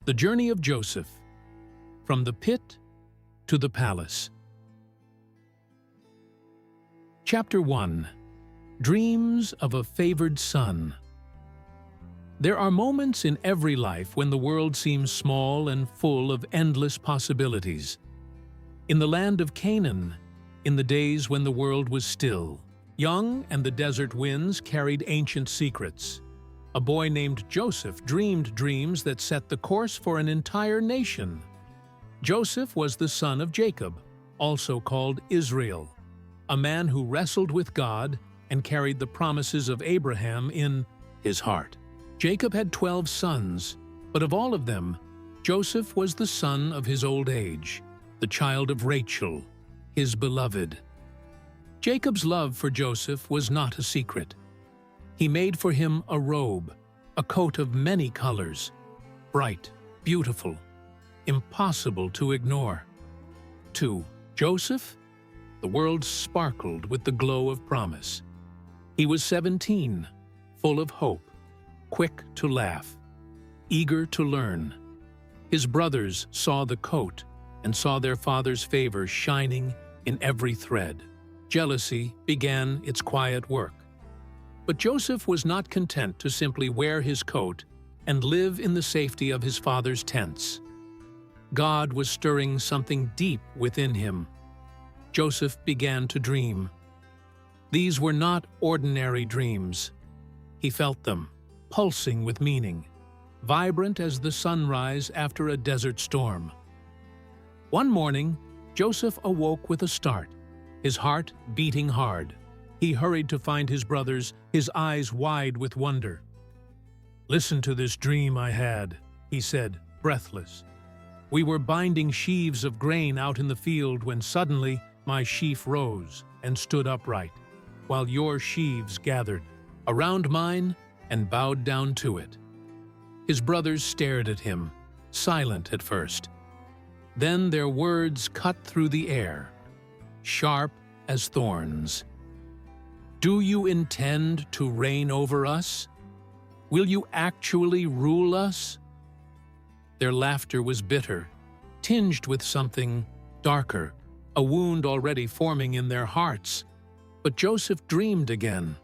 The journey of Joseph, from the pit to the palace. Chapter 1. Dreams of a Favored Son. There are moments in every life when the world seems small and full of endless possibilities. In the land of Canaan, in the days when the world was still, young and the desert winds carried ancient secrets. A boy named Joseph dreamed dreams that set the course for an entire nation. Joseph was the son of Jacob, also called Israel, a man who wrestled with God and carried the promises of Abraham in his heart. Jacob had 12 sons, but of all of them, Joseph was the son of his old age, the child of Rachel, his beloved. Jacob's love for Joseph was not a secret. He made for him a robe, a coat of many colors, bright, beautiful, impossible to ignore. To Joseph, the world sparkled with the glow of promise. He was 17, full of hope, quick to laugh, eager to learn. His brothers saw the coat and saw their father's favor shining in every thread. Jealousy began its quiet work. But Joseph was not content to simply wear his coat and live in the safety of his father's tents. God was stirring something deep within him. Joseph began to dream. These were not ordinary dreams. He felt them, pulsing with meaning, vibrant as the sunrise after a desert storm. One morning, Joseph awoke with a start, his heart beating hard. He hurried to find his brothers, his eyes wide with wonder. "Listen to this dream I had," he said, breathless. "We were binding sheaves of grain out in the field when suddenly my sheaf rose and stood upright, while your sheaves gathered around mine and bowed down to it." His brothers stared at him, silent at first. Then their words cut through the air, sharp as thorns. "Do you intend to reign over us? Will you actually rule us?" Their laughter was bitter, tinged with something darker, a wound already forming in their hearts. But Joseph dreamed again,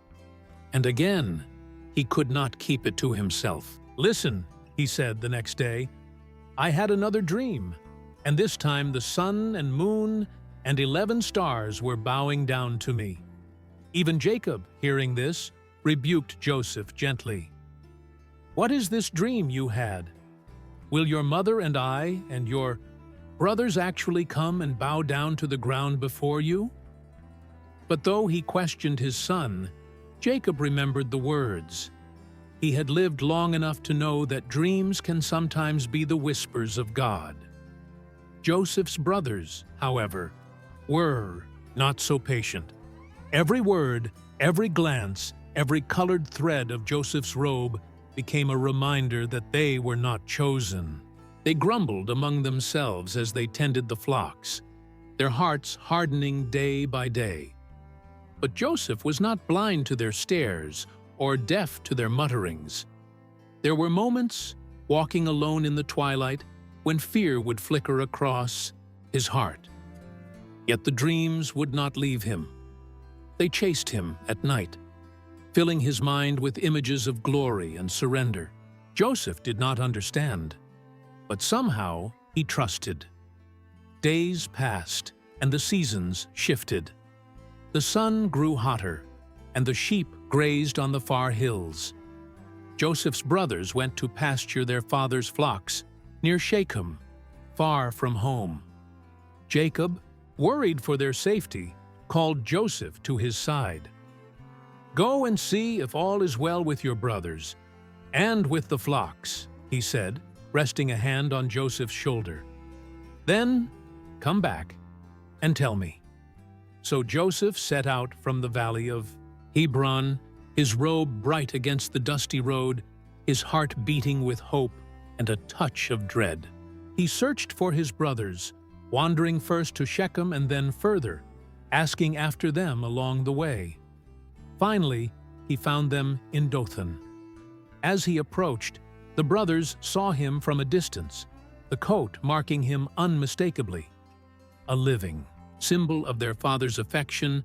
and again he could not keep it to himself. "Listen," he said the next day, "I had another dream, and this time the sun and moon and 11 stars were bowing down to me." Even Jacob, hearing this, rebuked Joseph gently. "What is this dream you had? Will your mother and I and your brothers actually come and bow down to the ground before you?" But though he questioned his son, Jacob remembered the words. He had lived long enough to know that dreams can sometimes be the whispers of God. Joseph's brothers, however, were not so patient. Every word, every glance, every colored thread of Joseph's robe became a reminder that they were not chosen. They grumbled among themselves as they tended the flocks, their hearts hardening day by day. But Joseph was not blind to their stares or deaf to their mutterings. There were moments, walking alone in the twilight, when fear would flicker across his heart. Yet the dreams would not leave him. They chased him at night, filling his mind with images of glory and surrender. Joseph did not understand, but somehow he trusted. Days passed, and the seasons shifted. The sun grew hotter, and the sheep grazed on the far hills. Joseph's brothers went to pasture their father's flocks near Shechem, far from home. Jacob, worried for their safety, called Joseph to his side. "Go and see if all is well with your brothers, and with the flocks," he said, resting a hand on Joseph's shoulder. "Then come back and tell me." So Joseph set out from the valley of Hebron, his robe bright against the dusty road, his heart beating with hope and a touch of dread. He searched for his brothers, wandering first to Shechem and then further, asking after them along the way. Finally, he found them in Dothan. As he approached, The brothers saw him from a distance, the coat marking him unmistakably, a living symbol of their father's affection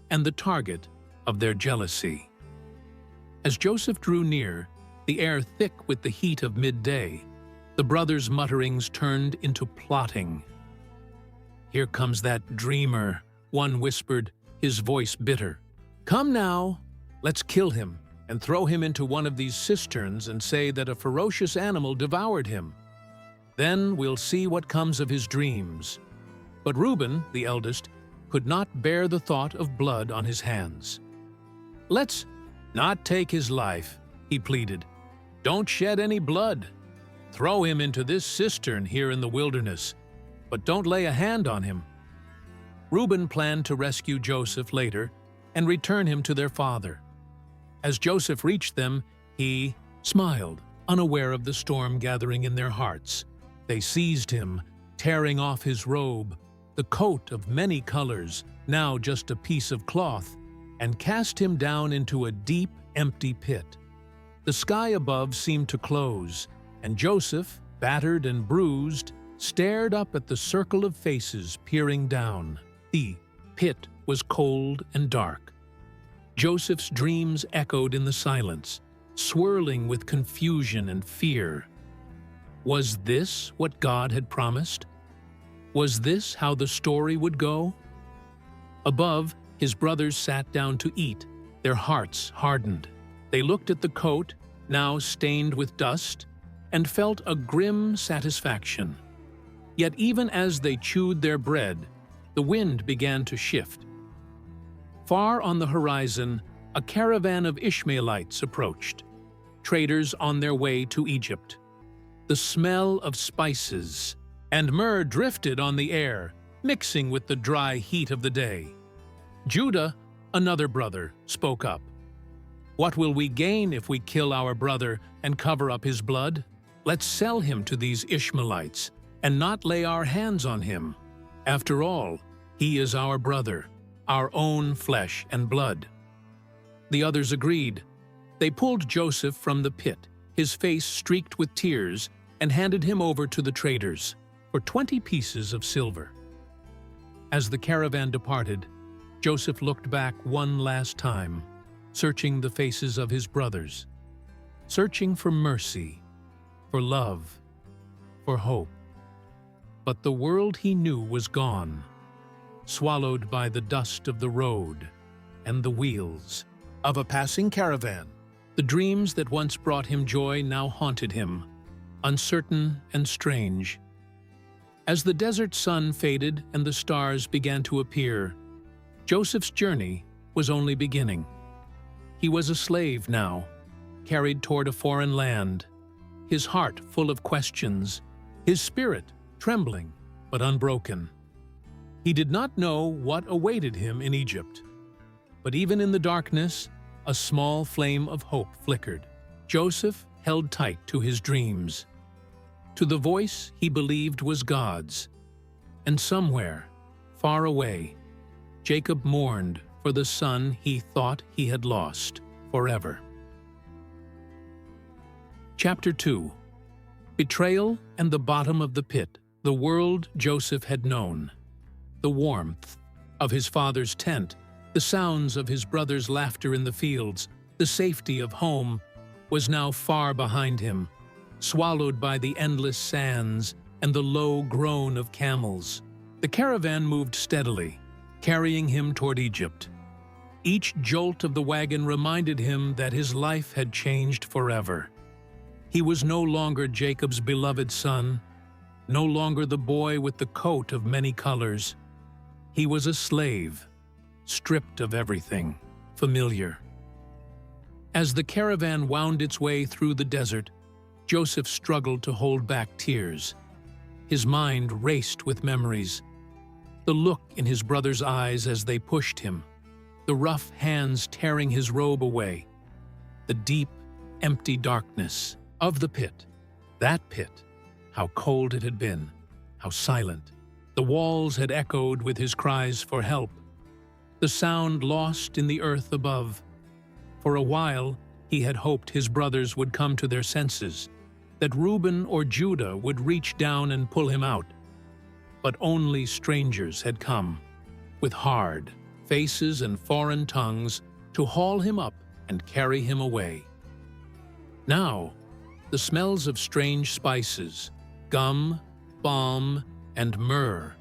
and the target of their jealousy. As Joseph drew near, the air thick with the heat of midday, the brothers' mutterings turned into plotting. "Here comes that dreamer," one whispered, his voice bitter. "Come now, let's kill him and throw him into one of these cisterns and say that a ferocious animal devoured him. Then we'll see what comes of his dreams." But Reuben, the eldest, could not bear the thought of blood on his hands. "Let's not take his life," he pleaded. "Don't shed any blood. Throw him into this cistern here in the wilderness, but don't lay a hand on him." Reuben planned to rescue Joseph later and return him to their father. As Joseph reached them, he smiled, unaware of the storm gathering in their hearts. They seized him, tearing off his robe, the coat of many colors, now just a piece of cloth, and cast him down into a deep, empty pit. The sky above seemed to close, and Joseph, battered and bruised, stared up at the circle of faces peering down. The pit was cold and dark. Joseph's dreams echoed in the silence, swirling with confusion and fear. Was this what God had promised? Was this how the story would go? Above, his brothers sat down to eat, their hearts hardened. They looked at the coat, now stained with dust, and felt a grim satisfaction. Yet even as they chewed their bread, the wind began to shift. Far on the horizon, a caravan of Ishmaelites approached, traders on their way to Egypt. The smell of spices and myrrh drifted on the air, mixing with the dry heat of the day. Judah, another brother, spoke up. "What will we gain if we kill our brother and cover up his blood? Let's sell him to these Ishmaelites and not lay our hands on him. After all, he is our brother, our own flesh and blood." The others agreed. They pulled Joseph from the pit, his face streaked with tears, and handed him over to the traders for 20 pieces of silver. As the caravan departed, Joseph looked back one last time, searching the faces of his brothers, searching for mercy, for love, for hope. But the world he knew was gone, swallowed by the dust of the road and the wheels of a passing caravan. The dreams that once brought him joy now haunted him, uncertain and strange. As the desert sun faded and the stars began to appear, Joseph's journey was only beginning. He was a slave now, carried toward a foreign land, his heart full of questions, his spirit trembling but unbroken. He did not know what awaited him in Egypt, but even in the darkness, a small flame of hope flickered. Joseph held tight to his dreams, to the voice he believed was God's. And somewhere, far away, Jacob mourned for the son he thought he had lost forever. Chapter 2. Betrayal and the bottom of the pit, the world Joseph had known. The warmth of his father's tent, the sounds of his brother's laughter in the fields, the safety of home, was now far behind him, swallowed by the endless sands and the low groan of camels. The caravan moved steadily, carrying him toward Egypt. Each jolt of the wagon reminded him that his life had changed forever. He was no longer Jacob's beloved son, no longer the boy with the coat of many colors. He was a slave, stripped of everything familiar. As the caravan wound its way through the desert, Joseph struggled to hold back tears. His mind raced with memories. The look in his brother's eyes as they pushed him, the rough hands tearing his robe away, the deep, empty darkness of the pit. That pit, how cold it had been, how silent. The walls had echoed with his cries for help, the sound lost in the earth above. For a while, he had hoped his brothers would come to their senses, that Reuben or Judah would reach down and pull him out. But only strangers had come, with hard faces and foreign tongues, to haul him up and carry him away. Now, the smells of strange spices, gum, balm, and myrrh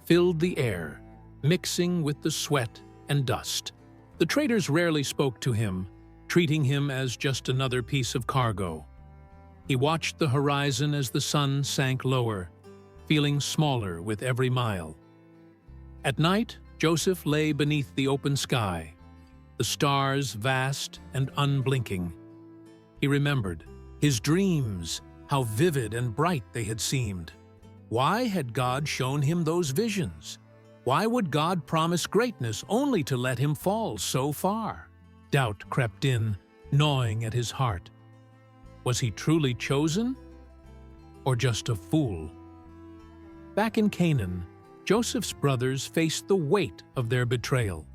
filled the air, mixing with the sweat and dust. The traders rarely spoke to him, treating him as just another piece of cargo. He watched the horizon as the sun sank lower, feeling smaller with every mile. At night, Joseph lay beneath the open sky, the stars vast and unblinking. He remembered his dreams, how vivid and bright they had seemed. Why had God shown him those visions? Why would God promise greatness only to let him fall so far? Doubt crept in, gnawing at his heart. Was he truly chosen, or just a fool? Back in Canaan, Joseph's brothers faced the weight of their betrayal.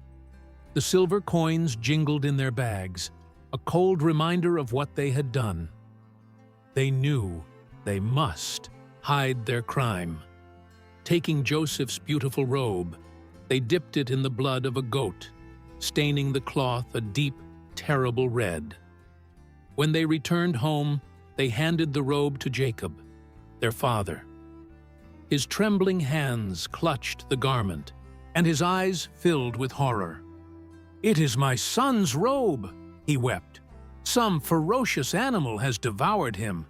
The silver coins jingled in their bags, a cold reminder of what they had done. They knew they must hide their crime. Taking Joseph's beautiful robe, they dipped it in the blood of a goat, staining the cloth a deep, terrible red. When they returned home, they handed the robe to Jacob, their father. His trembling hands clutched the garment, and his eyes filled with horror. "It is my son's robe," he wept. "Some ferocious animal has devoured him.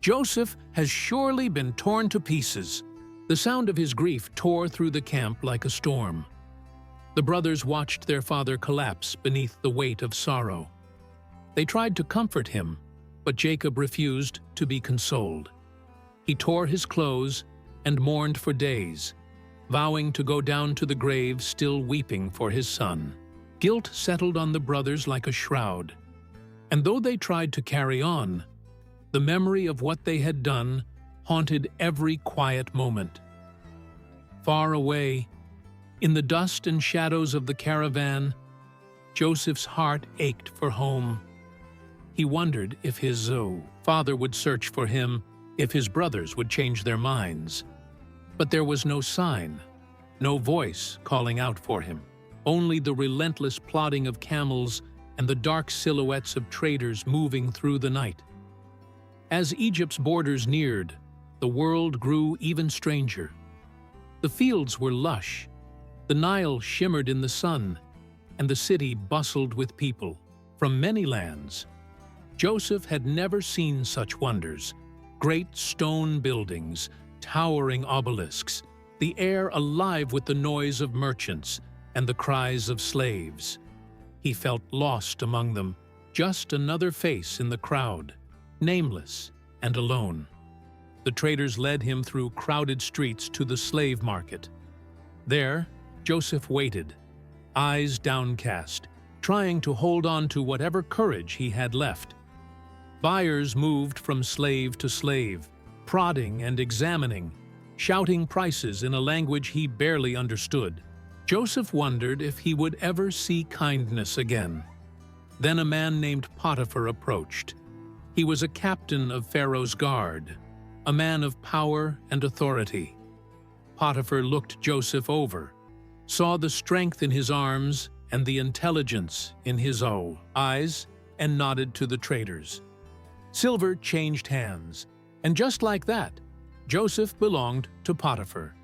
Joseph has surely been torn to pieces." The sound of his grief tore through the camp like a storm. The brothers watched their father collapse beneath the weight of sorrow. They tried to comfort him, but Jacob refused to be consoled. He tore his clothes and mourned for days, vowing to go down to the grave still weeping for his son. Guilt settled on the brothers like a shroud, and though they tried to carry on, the memory of what they had done haunted every quiet moment. Far away, in the dust and shadows of the caravan, Joseph's heart ached for home. He wondered if his father would search for him, if his brothers would change their minds. But there was no sign, no voice calling out for him, only the relentless plodding of camels and the dark silhouettes of traders moving through the night. As Egypt's borders neared, the world grew even stranger. The fields were lush, the Nile shimmered in the sun, and the city bustled with people from many lands. Joseph had never seen such wonders: great stone buildings, towering obelisks, the air alive with the noise of merchants and the cries of slaves. He felt lost among them, just another face in the crowd, nameless and alone. The traders led him through crowded streets to the slave market. There, Joseph waited, eyes downcast, trying to hold on to whatever courage he had left. Buyers moved from slave to slave, prodding and examining, shouting prices in a language he barely understood. Joseph wondered if he would ever see kindness again. Then a man named Potiphar approached. He was a captain of Pharaoh's guard, a man of power and authority. Potiphar looked Joseph over, saw the strength in his arms and the intelligence in his eyes, and nodded to the traders. Silver changed hands, and just like that, Joseph belonged to Potiphar.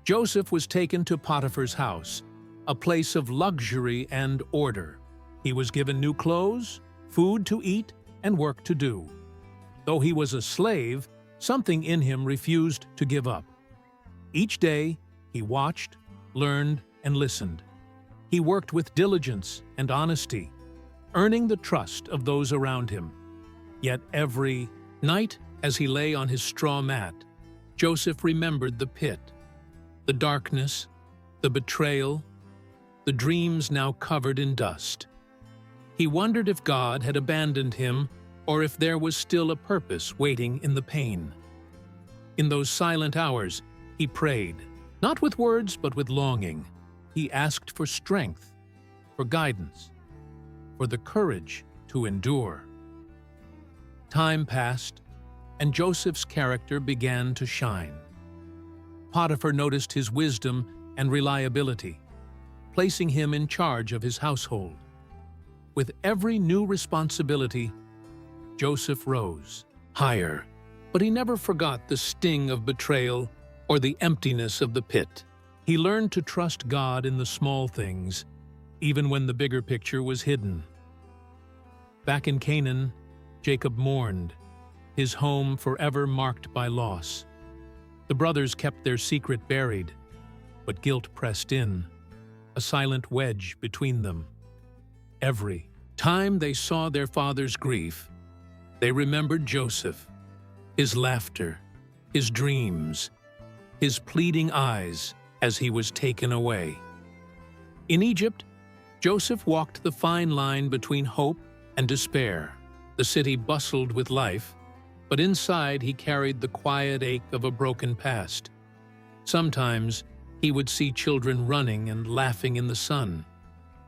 Joseph was taken to Potiphar's house, a place of luxury and order. He was given new clothes, food to eat, and work to do. Though he was a slave, something in him refused to give up. Each day, he watched, learned, and listened. He worked with diligence and honesty, earning the trust of those around him. Yet every night, as he lay on his straw mat, Joseph remembered the pit, the darkness, the betrayal, the dreams now covered in dust. He wondered if God had abandoned him or if there was still a purpose waiting in the pain. In those silent hours, he prayed, not with words but with longing. He asked for strength, for guidance, for the courage to endure. Time passed, and Joseph's character began to shine. Potiphar noticed his wisdom and reliability, placing him in charge of his household. With every new responsibility, Joseph rose higher, but he never forgot the sting of betrayal or the emptiness of the pit. He learned to trust God in the small things, even when the bigger picture was hidden. Back in Canaan, Jacob mourned, his home forever marked by loss. The brothers kept their secret buried, but guilt pressed in, a silent wedge between them. Every time they saw their father's grief, they remembered Joseph, his laughter, his dreams, his pleading eyes as he was taken away. In Egypt, Joseph walked the fine line between hope and despair. The city bustled with life, but inside he carried the quiet ache of a broken past. Sometimes he would see children running and laughing in the sun,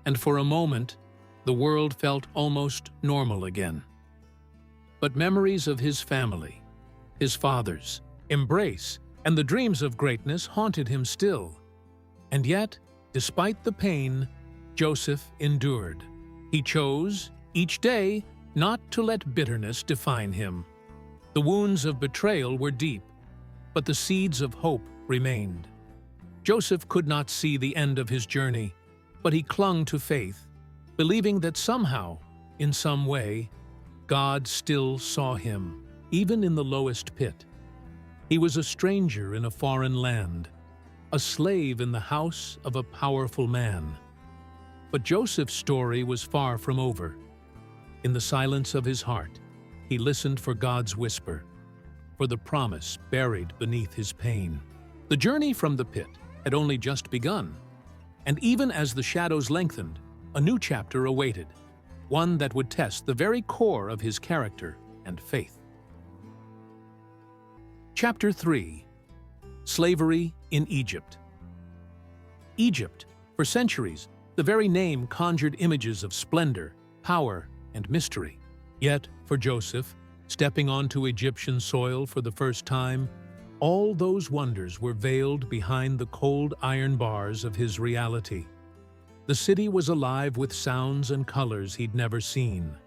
and for a moment, the world felt almost normal again. But memories of his family, his father's embrace, and the dreams of greatness haunted him still. And yet, despite the pain, Joseph endured. He chose, each day, not to let bitterness define him. The wounds of betrayal were deep, but the seeds of hope remained. Joseph could not see the end of his journey, but he clung to faith, believing that somehow, in some way, God still saw him, even in the lowest pit. He was a stranger in a foreign land, a slave in the house of a powerful man. But Joseph's story was far from over. In the silence of his heart, he listened for God's whisper, for the promise buried beneath his pain. The journey from the pit had only just begun, and even as the shadows lengthened, a new chapter awaited, one that would test the very core of his character and faith. Chapter 3. Slavery in Egypt. Egypt, for centuries, the very name conjured images of splendor, power, and mystery. Yet, for Joseph, stepping onto Egyptian soil for the first time, all those wonders were veiled behind the cold iron bars of his reality. The city was alive with sounds and colors he'd never seen.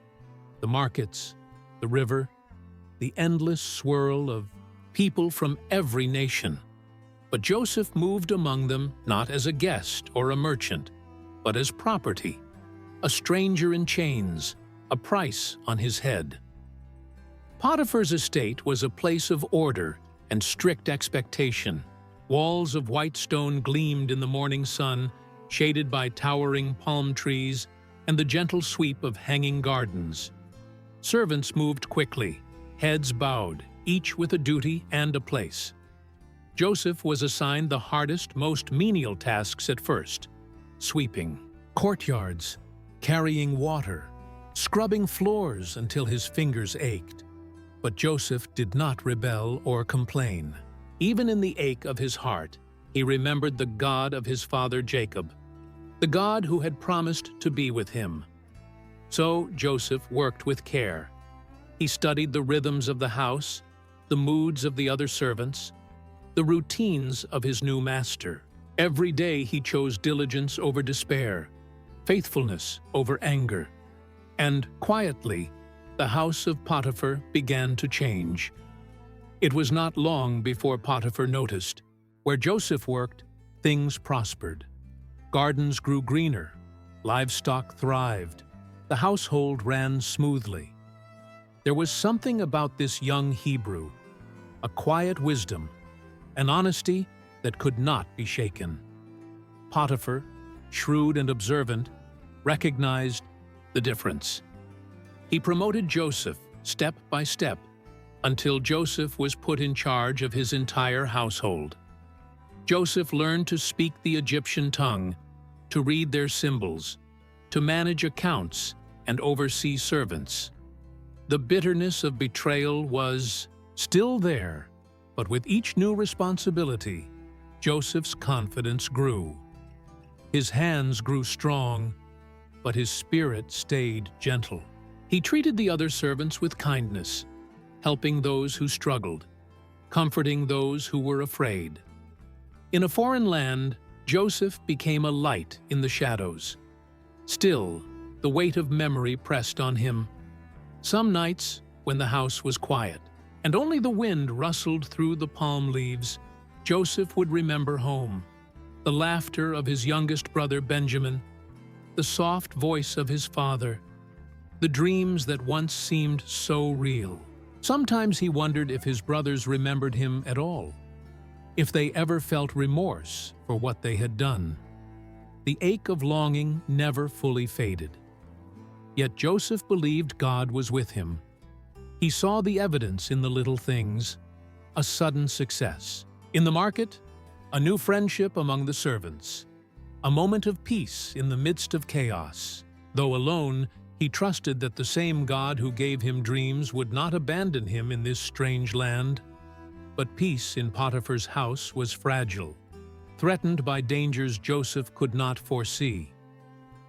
The markets, the river, the endless swirl of people from every nation. But Joseph moved among them not as a guest or a merchant, but as property, a stranger in chains, a price on his head. Potiphar's estate was a place of order and strict expectation. Walls of white stone gleamed in the morning sun, shaded by towering palm trees and the gentle sweep of hanging gardens. Servants moved quickly, heads bowed, each with a duty and a place. Joseph was assigned the hardest, most menial tasks at first: sweeping courtyards, carrying water, scrubbing floors until his fingers ached. But Joseph did not rebel or complain. Even in the ache of his heart, he remembered the God of his father Jacob, the God who had promised to be with him. So Joseph worked with care. He studied the rhythms of the house, the moods of the other servants, the routines of his new master. Every day he chose diligence over despair, faithfulness over anger. And quietly, the house of Potiphar began to change. It was not long before Potiphar noticed, where Joseph worked, things prospered. Gardens grew greener, livestock thrived, the household ran smoothly. There was something about this young Hebrew, a quiet wisdom, an honesty that could not be shaken. Potiphar, shrewd and observant, recognized the difference. He promoted Joseph step by step until Joseph was put in charge of his entire household. Joseph learned to speak the Egyptian tongue, to read their symbols, to manage accounts and oversee servants. The bitterness of betrayal was still there, but with each new responsibility, Joseph's confidence grew. His hands grew strong, but his spirit stayed gentle. He treated the other servants with kindness, helping those who struggled, comforting those who were afraid. In a foreign land, Joseph became a light in the shadows. Still, the weight of memory pressed on him. Some nights, when the house was quiet, and only the wind rustled through the palm leaves, Joseph would remember home, the laughter of his youngest brother Benjamin, the soft voice of his father, the dreams that once seemed so real. Sometimes he wondered if his brothers remembered him at all, if they ever felt remorse for what they had done. The ache of longing never fully faded. Yet Joseph believed God was with him. He saw the evidence in the little things, a sudden success. In the market, a new friendship among the servants, a moment of peace in the midst of chaos. Though alone, he trusted that the same God who gave him dreams would not abandon him in this strange land. But peace in Potiphar's house was fragile, threatened by dangers Joseph could not foresee.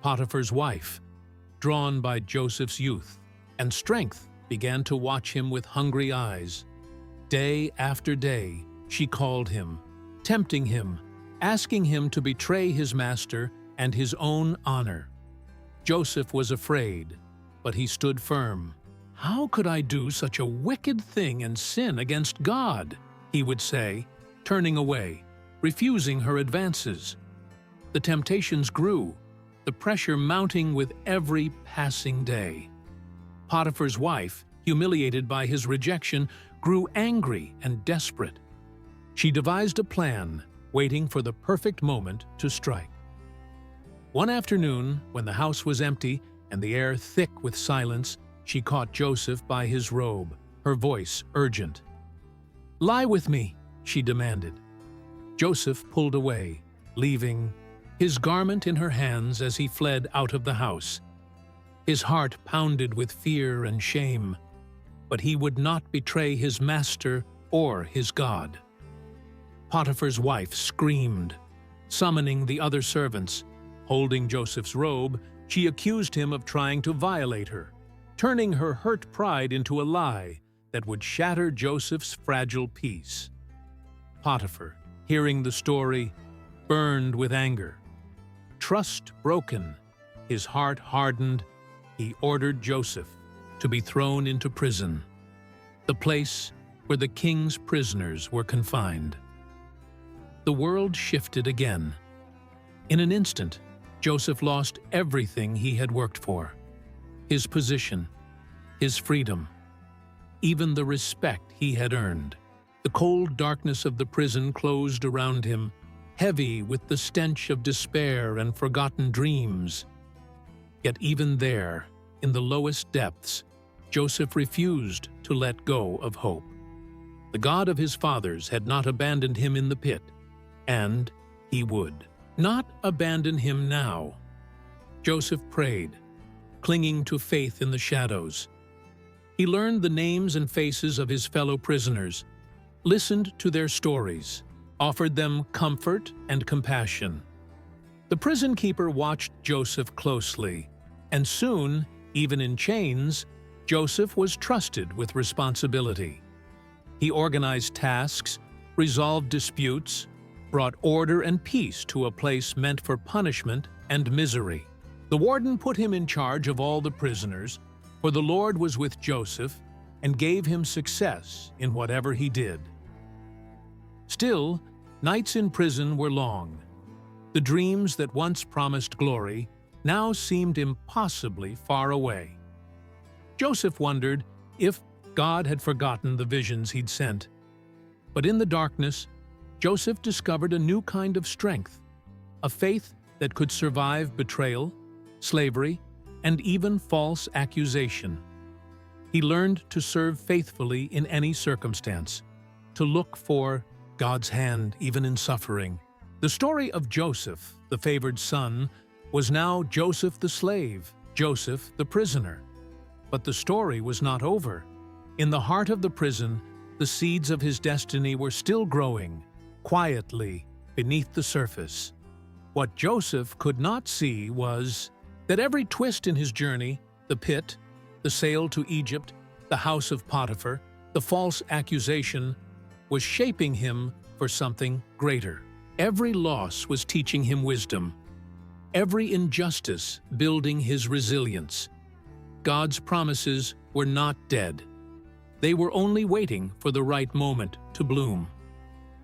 Potiphar's wife, drawn by Joseph's youth and strength, began to watch him with hungry eyes. Day after day, she called him, tempting him, asking him to betray his master and his own honor. Joseph was afraid, but he stood firm. "How could I do such a wicked thing and sin against God?" he would say, turning away, refusing her advances. The temptations grew, the pressure mounting with every passing day. Potiphar's wife, humiliated by his rejection, grew angry and desperate. She devised a plan, waiting for the perfect moment to strike. One afternoon, when the house was empty and the air thick with silence, she caught Joseph by his robe, her voice urgent. "Lie with me," she demanded. Joseph pulled away, leaving his garment in her hands as he fled out of the house. His heart pounded with fear and shame, but he would not betray his master or his God. Potiphar's wife screamed, summoning the other servants. Holding Joseph's robe, she accused him of trying to violate her, turning her hurt pride into a lie that would shatter Joseph's fragile peace. Potiphar, hearing the story, burned with anger. Trust broken, his heart hardened, he ordered Joseph to be thrown into prison, the place where the king's prisoners were confined. The world shifted again. In an instant, Joseph lost everything he had worked for: his position, his freedom, even the respect he had earned. The cold darkness of the prison closed around him, heavy with the stench of despair and forgotten dreams. Yet even there, in the lowest depths, Joseph refused to let go of hope. The God of his fathers had not abandoned him in the pit, and he would not abandon him now. Joseph prayed, clinging to faith in the shadows. He learned the names and faces of his fellow prisoners, listened to their stories, offered them comfort and compassion. The prison keeper watched Joseph closely, and soon, even in chains, Joseph was trusted with responsibility. He organized tasks, resolved disputes, brought order and peace to a place meant for punishment and misery. The warden put him in charge of all the prisoners, for the Lord was with Joseph and gave him success in whatever he did. Still, nights in prison were long. The dreams that once promised glory now seemed impossibly far away. Joseph wondered if God had forgotten the visions he'd sent. But in the darkness, Joseph discovered a new kind of strength, a faith that could survive betrayal, slavery, and even false accusation. He learned to serve faithfully in any circumstance, to look for God's hand even in suffering. The story of Joseph, the favored son, was now Joseph the slave, Joseph the prisoner. But the story was not over. In the heart of the prison, the seeds of his destiny were still growing, quietly, beneath the surface. What Joseph could not see was that every twist in his journey, the pit, the sail to Egypt, the house of Potiphar, The false accusation was shaping him for something greater. Every loss was teaching him wisdom. Every injustice building his resilience. God's promises were not dead. They were only waiting for the right moment to bloom.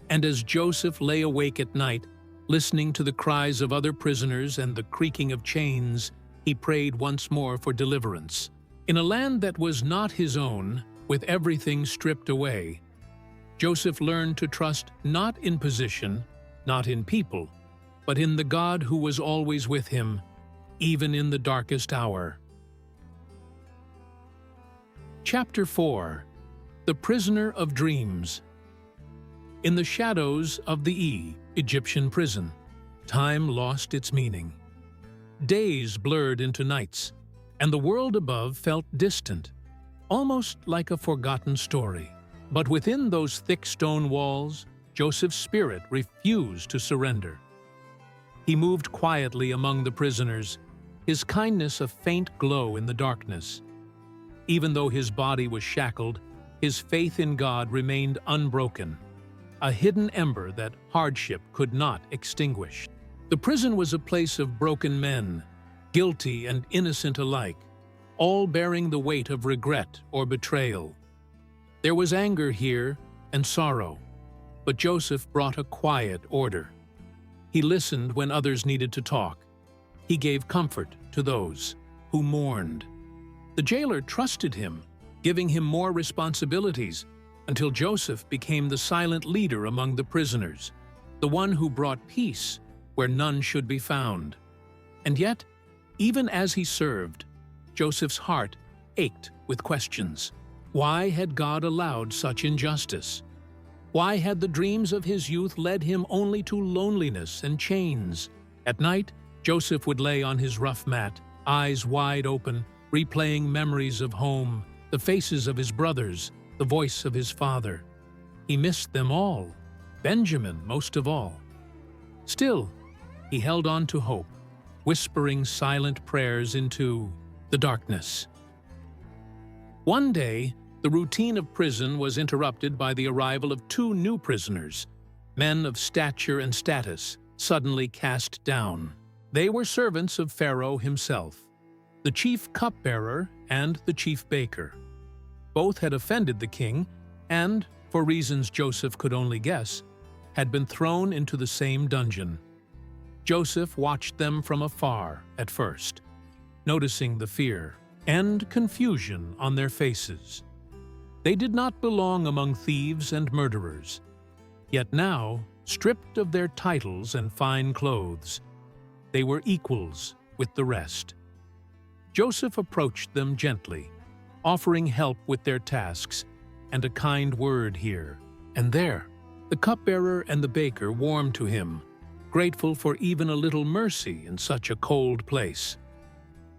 And as Joseph lay awake at night, listening to the cries of other prisoners and the creaking of chains, he prayed once more for deliverance. In a land that was not his own, with everything stripped away, Joseph learned to trust not in position, not in people, but in the God who was always with him, even in the darkest hour. Chapter 4. The Prisoner of Dreams. In the shadows of the Egyptian prison, time lost its meaning. Days blurred into nights, and the world above felt distant, almost like a forgotten story. But within those thick stone walls, Joseph's spirit refused to surrender. He moved quietly among the prisoners, his kindness a faint glow in the darkness. Even though his body was shackled, his faith in God remained unbroken, a hidden ember that hardship could not extinguish. The prison was a place of broken men, guilty and innocent alike, all bearing the weight of regret or betrayal. There was anger here and sorrow, but Joseph brought a quiet order. He listened when others needed to talk. He gave comfort to those who mourned. The jailer trusted him, giving him more responsibilities, until Joseph became the silent leader among the prisoners, the one who brought peace where none should be found. And yet, even as he served, Joseph's heart ached with questions. Why had God allowed such injustice? Why had the dreams of his youth led him only to loneliness and chains? At night, Joseph would lay on his rough mat, eyes wide open, replaying memories of home, the faces of his brothers, the voice of his father. He missed them all, Benjamin most of all. Still, he held on to hope, whispering silent prayers into the darkness. One day, the routine of prison was interrupted by the arrival of two new prisoners, men of stature and status, suddenly cast down. They were servants of Pharaoh himself, the chief cupbearer and the chief baker. Both had offended the king and, for reasons Joseph could only guess, had been thrown into the same dungeon. Joseph watched them from afar at first, noticing the fear and confusion on their faces. They did not belong among thieves and murderers. Yet now, stripped of their titles and fine clothes, they were equals with the rest. Joseph approached them gently, offering help with their tasks and a kind word here and there. The cupbearer and the baker warmed to him, grateful for even a little mercy in such a cold place.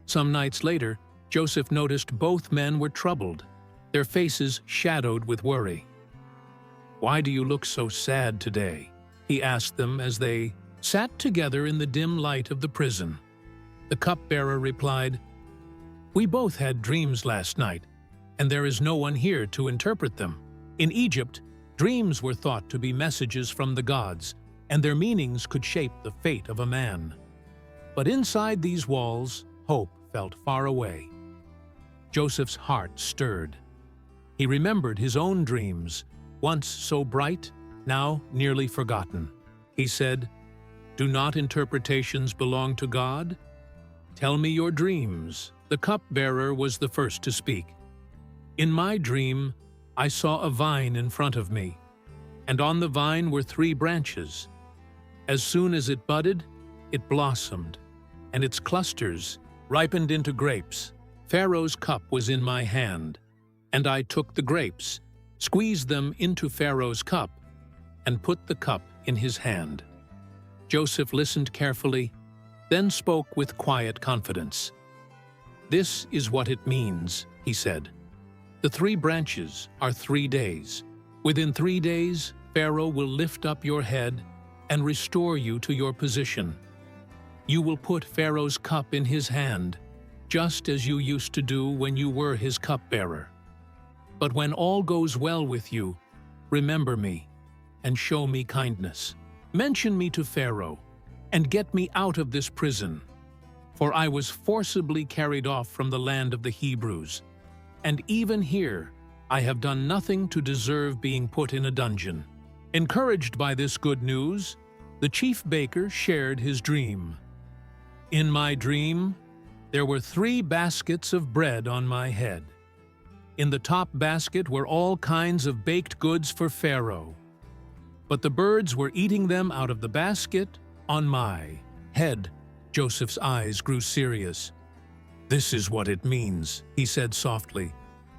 Some nights later, Joseph noticed both men were troubled, their faces shadowed with worry. "Why do you look so sad today?" he asked them as they sat together in the dim light of the prison. The cupbearer replied, "We both had dreams last night, and there is no one here to interpret them." In Egypt, dreams were thought to be messages from the gods, and their meanings could shape the fate of a man. But inside these walls, hope felt far away. Joseph's heart stirred. He remembered his own dreams, once so bright, now nearly forgotten. He said, "Do not interpretations belong to God? Tell me your dreams." The cupbearer was the first to speak. "In my dream, I saw a vine in front of me, and on the vine were 3 branches. As soon as it budded, it blossomed, and its clusters ripened into grapes. Pharaoh's cup was in my hand, and I took the grapes, squeezed them into Pharaoh's cup, and put the cup in his hand." Joseph listened carefully, then spoke with quiet confidence. "This is what it means," he said. "The 3 branches are 3 days. Within 3 days, Pharaoh will lift up your head and restore you to your position. You will put Pharaoh's cup in his hand, just as you used to do when you were his cupbearer. But when all goes well with you, remember me and show me kindness. Mention me to Pharaoh and get me out of this prison. For I was forcibly carried off from the land of the Hebrews, and even here I have done nothing to deserve being put in a dungeon." Encouraged by this good news, the chief baker shared his dream. "In my dream, there were 3 baskets of bread on my head. In the top basket were all kinds of baked goods for Pharaoh. But the birds were eating them out of the basket on my head." Joseph's eyes grew serious. "This is what it means," he said softly.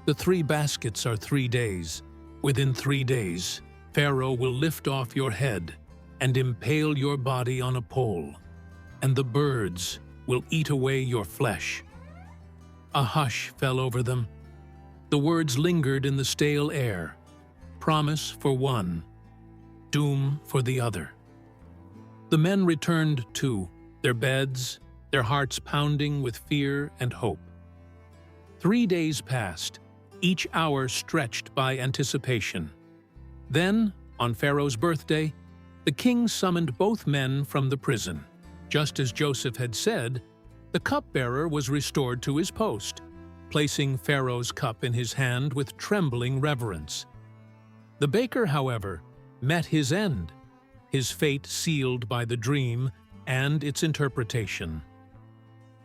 "The 3 baskets are 3 days. Within 3 days, Pharaoh will lift off your head and impale your body on a pole, and the birds will eat away your flesh." A hush fell over them. The words lingered in the stale air. Promise for one, doom for the other. The men returned to their beds, their hearts pounding with fear and hope. 3 days passed, each hour stretched by anticipation. Then, on Pharaoh's birthday, the king summoned both men from the prison. Just as Joseph had said, the cupbearer was restored to his post, placing Pharaoh's cup in his hand with trembling reverence. The baker, however, met his end, his fate sealed by the dream and its interpretation.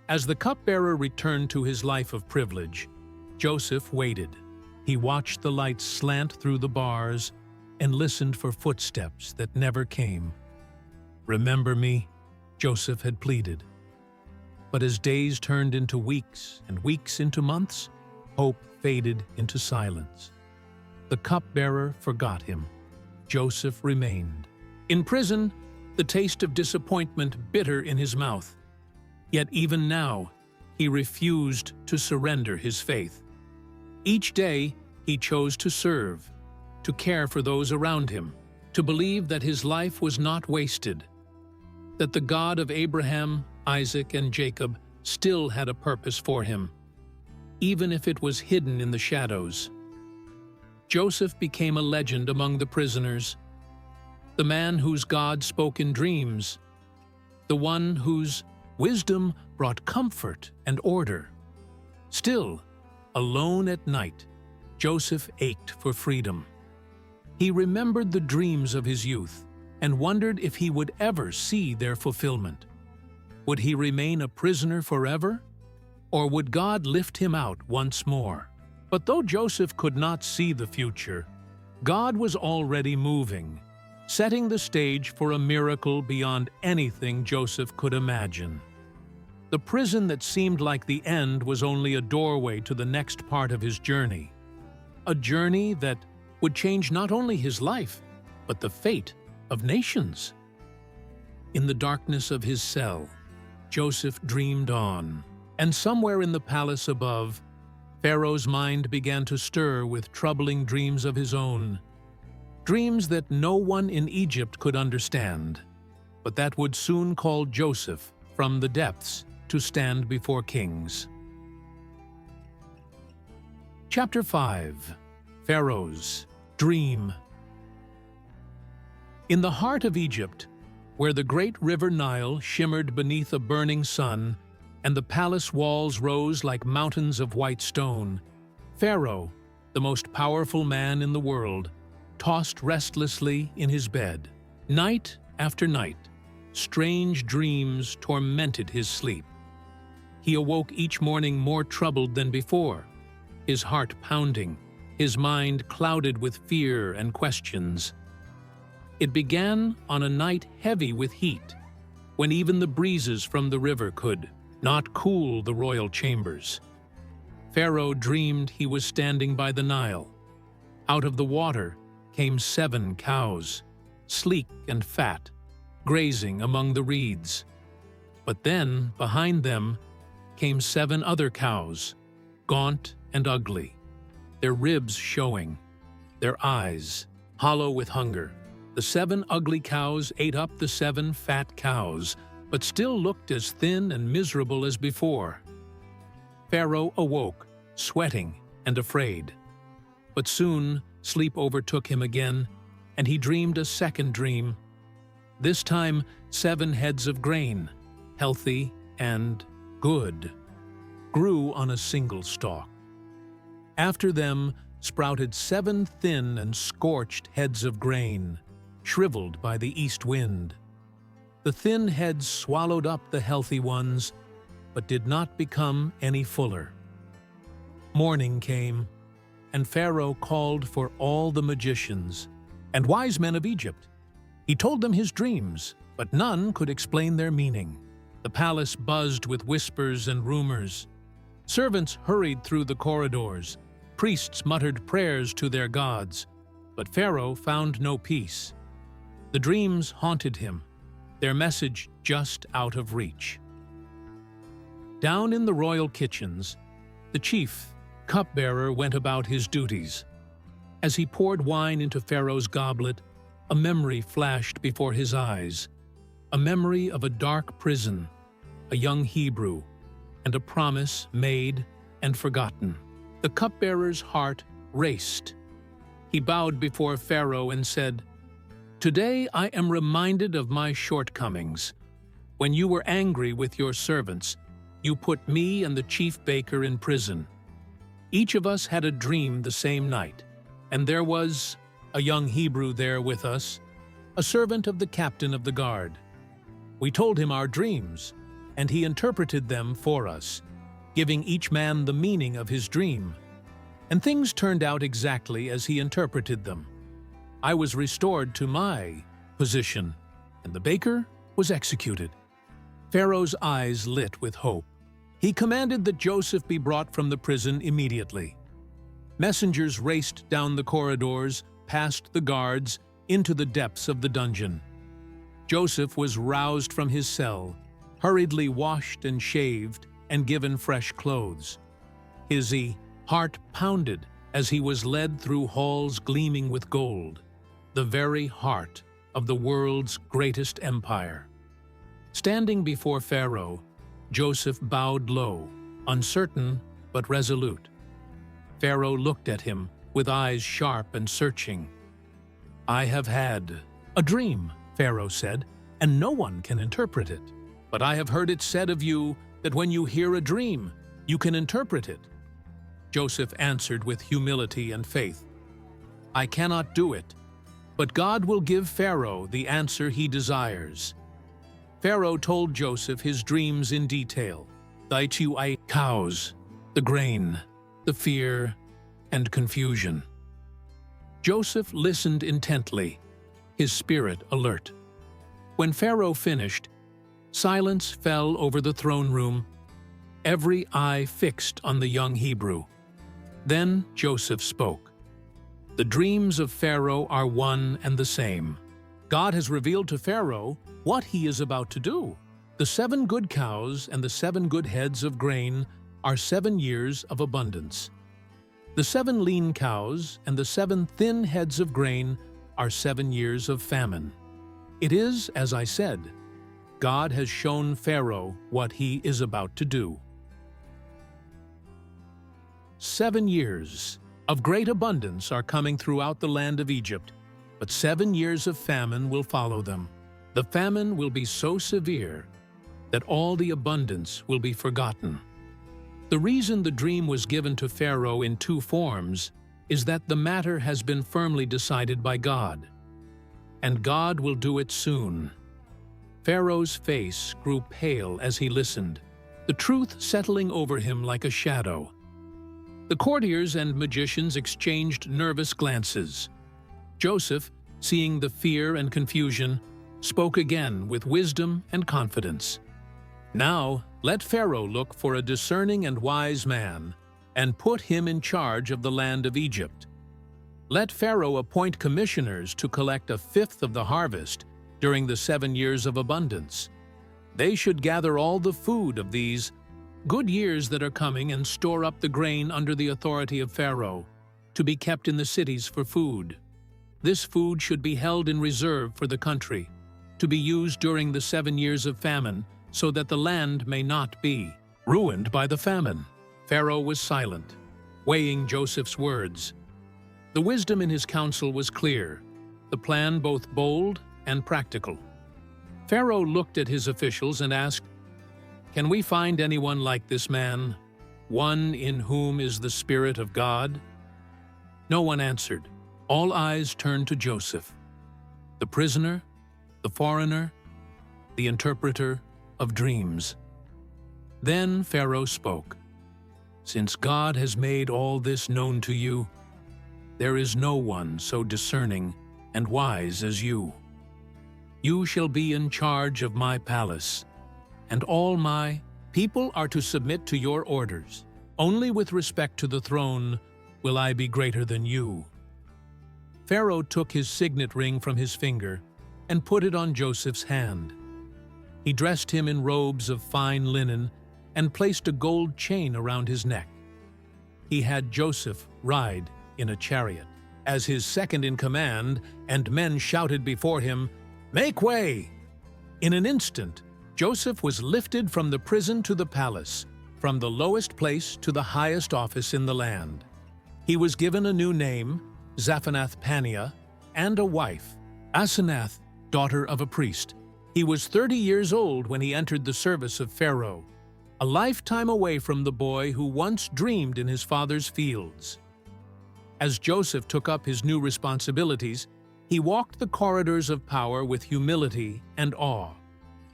As the cupbearer returned to his life of privilege, Joseph waited. He watched the lights slant through the bars and listened for footsteps that never came. "Remember me," Joseph had pleaded. But as days turned into weeks and weeks into months, hope faded into silence. The cupbearer forgot him. Joseph remained. In prison, the taste of disappointment bitter in his mouth. Yet even now, he refused to surrender his faith. Each day, he chose to serve, to care for those around him, to believe that his life was not wasted, that the God of Abraham, Isaac, and Jacob still had a purpose for him, even if it was hidden in the shadows. Joseph became a legend among the prisoners, the man whose God spoke in dreams, the one whose wisdom brought comfort and order. Still, alone at night, Joseph ached for freedom. He remembered the dreams of his youth and wondered if he would ever see their fulfillment. Would he remain a prisoner forever, or would God lift him out once more? But though Joseph could not see the future, God was already moving, setting the stage for a miracle beyond anything Joseph could imagine. The prison that seemed like the end was only a doorway to the next part of his journey, a journey that would change not only his life, but the fate of nations. In the darkness of his cell, Joseph dreamed on, and somewhere in the palace above, Pharaoh's mind began to stir with troubling dreams of his own, dreams that no one in Egypt could understand, but that would soon call Joseph from the depths to stand before kings. Chapter 5. Pharaoh's Dream. In the heart of Egypt, where the great river Nile shimmered beneath a burning sun and the palace walls rose like mountains of white stone, Pharaoh, the most powerful man in the world, tossed restlessly in his bed. Night after night, strange dreams tormented his sleep. He awoke each morning more troubled than before, his heart pounding, his mind clouded with fear and questions. It began on a night heavy with heat, when even the breezes from the river could not cool the royal chambers. Pharaoh dreamed he was standing by the Nile. Out of the water came 7 cows, sleek and fat, grazing among the reeds. But then, behind them, came 7 other cows, gaunt and ugly, their ribs showing, their eyes hollow with hunger. The 7 ugly cows ate up the 7 fat cows, but still looked as thin and miserable as before. Pharaoh awoke, sweating and afraid. But soon sleep overtook him again, and he dreamed a second dream. This time 7 heads of grain, healthy and good, grew on a single stalk. After them sprouted 7 thin and scorched heads of grain, shriveled by the east wind. The thin heads swallowed up the healthy ones, but did not become any fuller. Morning came, and Pharaoh called for all the magicians and wise men of Egypt. He told them his dreams, but none could explain their meaning. The palace buzzed with whispers and rumors. Servants hurried through the corridors. Priests muttered prayers to their gods, but Pharaoh found no peace. The dreams haunted him, their message just out of reach. Down in the royal kitchens, the chief cupbearer went about his duties. As he poured wine into Pharaoh's goblet, a memory flashed before his eyes, a memory of a dark prison, a young Hebrew, and a promise made and forgotten. The cupbearer's heart raced. He bowed before Pharaoh and said, "Today I am reminded of my shortcomings. When you were angry with your servants, you put me and the chief baker in prison. Each of us had a dream the same night, and there was a young Hebrew there with us, a servant of the captain of the guard. We told him our dreams, and he interpreted them for us, giving each man the meaning of his dream. And things turned out exactly as he interpreted them. I was restored to my position, and the baker was executed." Pharaoh's eyes lit with hope. He commanded that Joseph be brought from the prison immediately. Messengers raced down the corridors, past the guards, into the depths of the dungeon. Joseph was roused from his cell, hurriedly washed and shaved, and given fresh clothes. His heart pounded as he was led through halls gleaming with gold, the very heart of the world's greatest empire. Standing before Pharaoh, Joseph bowed low, uncertain but resolute. Pharaoh looked at him with eyes sharp and searching. "I have had a dream," Pharaoh said, "and no one can interpret it. But I have heard it said of you that when you hear a dream, you can interpret it." Joseph answered with humility and faith, "I cannot do it, but God will give Pharaoh the answer he desires." Pharaoh told Joseph his dreams in detail, the 2 cows, the grain, the fear, and confusion. Joseph listened intently, his spirit alert. When Pharaoh finished, silence fell over the throne room, every eye fixed on the young Hebrew. Then Joseph spoke. "The dreams of Pharaoh are one and the same. God has revealed to Pharaoh what he is about to do. The 7 good cows and the 7 good heads of grain are 7 years of abundance. The 7 lean cows and the 7 thin heads of grain are 7 years of famine. It is, as I said, God has shown Pharaoh what he is about to do." 7 years of great abundance are coming throughout the land of Egypt, but 7 years of famine will follow them. The famine will be so severe that all the abundance will be forgotten. The reason the dream was given to Pharaoh in 2 forms is that the matter has been firmly decided by God, and God will do it soon. Pharaoh's face grew pale as he listened, the truth settling over him like a shadow. The courtiers and magicians exchanged nervous glances. Joseph, seeing the fear and confusion, spoke again with wisdom and confidence. "Now let Pharaoh look for a discerning and wise man, and put him in charge of the land of Egypt. Let Pharaoh appoint commissioners to collect 1/5 of the harvest during the 7 years of abundance. They should gather all the food of these good years that are coming and store up the grain under the authority of Pharaoh, to be kept in the cities for food. This food should be held in reserve for the country, to be used during the 7 years of famine, so that the land may not be ruined by the famine." Pharaoh was silent, weighing Joseph's words. The wisdom in his counsel was clear, the plan both bold and practical. Pharaoh looked at his officials and asked, "Can we find anyone like this man, one in whom is the Spirit of God?" No one answered. All eyes turned to Joseph, the prisoner, the foreigner, the interpreter of dreams. Then Pharaoh spoke, "Since God has made all this known to you, there is no one so discerning and wise as you. You shall be in charge of my palace, and all my people are to submit to your orders. Only with respect to the throne will I be greater than you." Pharaoh took his signet ring from his finger and put it on Joseph's hand. He dressed him in robes of fine linen and placed a gold chain around his neck. He had Joseph ride in a chariot as his second in command, and men shouted before him, "Make way!" In an instant, Joseph was lifted from the prison to the palace, from the lowest place to the highest office in the land. He was given a new name, Zaphanath-Paneah, and a wife, Asenath, daughter of a priest. He was 30 years old when he entered the service of Pharaoh, a lifetime away from the boy who once dreamed in his father's fields. As Joseph took up his new responsibilities, he walked the corridors of power with humility and awe.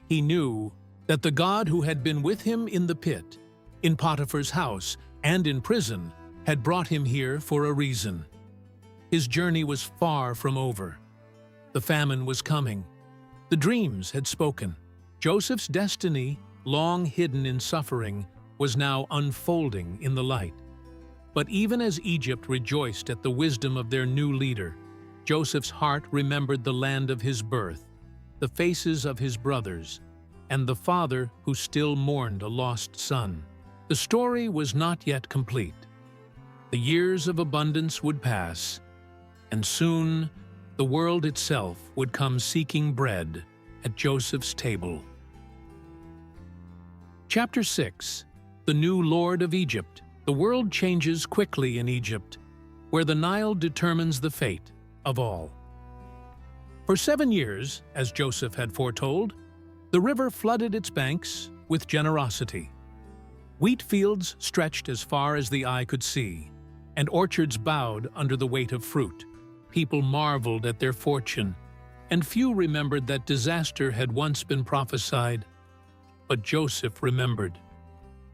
He knew that the God who had been with him in the pit, in Potiphar's house, and in prison had brought him here for a reason. His journey was far from over. The famine was coming. The dreams had spoken. Joseph's destiny, long hidden in suffering, was now unfolding in the light. But even as Egypt rejoiced at the wisdom of their new leader, Joseph's heart remembered the land of his birth, the faces of his brothers, and the father who still mourned a lost son. The story was not yet complete. The years of abundance would pass, and soon the world itself would come seeking bread at Joseph's table. Chapter 6. The New Lord of Egypt. The world changes quickly in Egypt, where the Nile determines the fate of all. For 7 years, as Joseph had foretold, the river flooded its banks with generosity. Wheat fields stretched as far as the eye could see, and orchards bowed under the weight of fruit. People marveled at their fortune, and few remembered that disaster had once been prophesied. But Joseph remembered.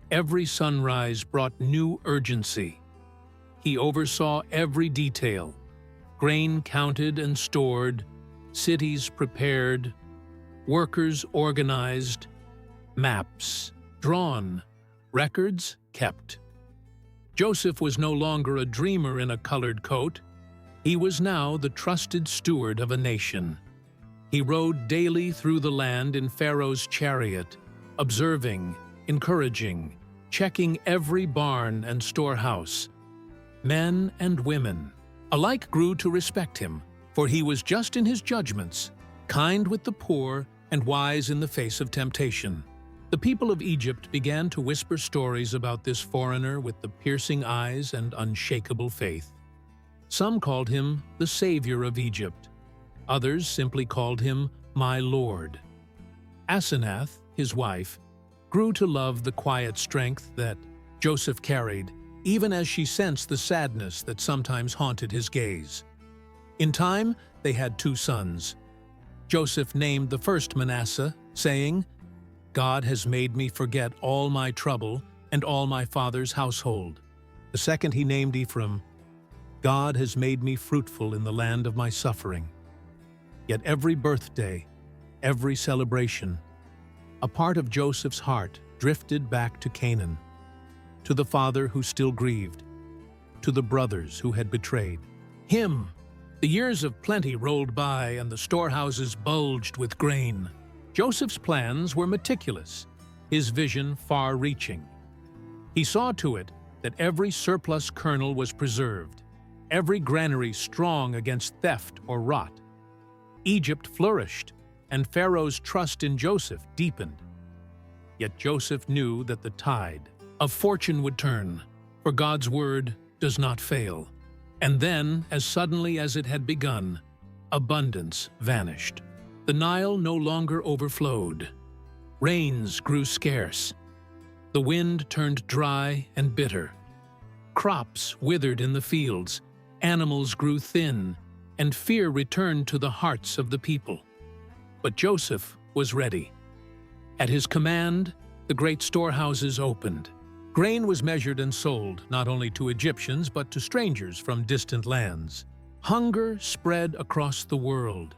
Every sunrise brought new urgency. He oversaw every detail: grain counted and stored, cities prepared, workers organized, maps drawn, records kept. Joseph was no longer a dreamer in a colored coat. He was now the trusted steward of a nation. He rode daily through the land in Pharaoh's chariot, observing, encouraging, checking every barn and storehouse. Men and women alike grew to respect him, for he was just in his judgments, kind with the poor and wise in the face of temptation. The people of Egypt began to whisper stories about this foreigner with the piercing eyes and unshakable faith. Some called him the Savior of Egypt. Others simply called him my Lord. Asenath, his wife, grew to love the quiet strength that Joseph carried, even as she sensed the sadness that sometimes haunted his gaze. In time, they had 2 sons. Joseph named the first Manasseh, saying, "God has made me forget all my trouble and all my father's household." The second he named Ephraim, "God has made me fruitful in the land of my suffering." Yet every birthday, every celebration, a part of Joseph's heart drifted back to Canaan, to the father who still grieved, to the brothers who had betrayed him. The years of plenty rolled by and the storehouses bulged with grain. Joseph's plans were meticulous, his vision far-reaching. He saw to it that every surplus kernel was preserved, every granary strong against theft or rot. Egypt flourished, and Pharaoh's trust in Joseph deepened. Yet Joseph knew that the tide of fortune would turn, for God's word does not fail. And then, as suddenly as it had begun, abundance vanished. The Nile no longer overflowed. Rains grew scarce. The wind turned dry and bitter. Crops withered in the fields, animals grew thin, and fear returned to the hearts of the people. But Joseph was ready. At his command, the great storehouses opened. Grain was measured and sold not only to Egyptians but to strangers from distant lands. Hunger spread across the world,